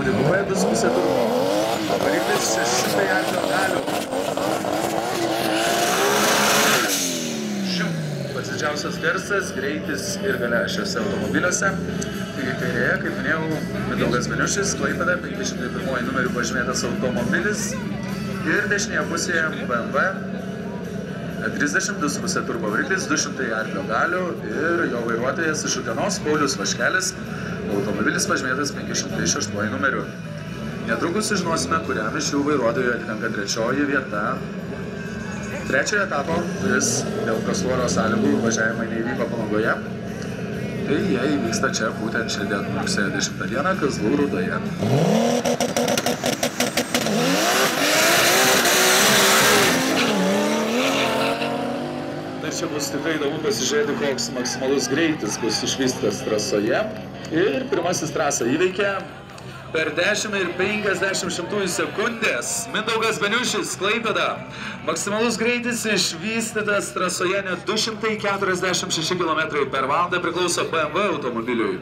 šaudytuvai, 2,5 turbo. Variklis 600 arklio galių. Pats didžiausias garsas, greitis ir galia šiuose automobiliuose. Taigi kairėje, kaip minėjau, Mindaugas Beniušis, Klaipėda, 501 numeriu pažymėtas automobilis. Ir dešinėje pusėje BMW 32,5 turbo variklis, 200 arklio galių ir jo vairuotojas iš Utenos, Paulius Vaškelis. Automobilis pažymėtas 508 numeriu. Netrukus sužinosime, kuriam iš šių vairuotojų atitenka trečioji vieta. Trečiojo etapo, kuris dėl prasvoro sąlygų važiavimai neįvyko Palangoje. Tai jie įvyksta čia būtent šiandien rugsėjo 10 dieną Kazlų Rūdoje. Čia bus tikrai įdomu pasižiūrėti, koks maksimalus greitis bus išvystytas trasoje. Ir pirmasis trasą įveikia per 10,50 sekundės. Mindaugas Beniušis, Klaipėda. Maksimalus greitis išvystytas trasoje net 246 km per valandą priklauso BMW automobiliui.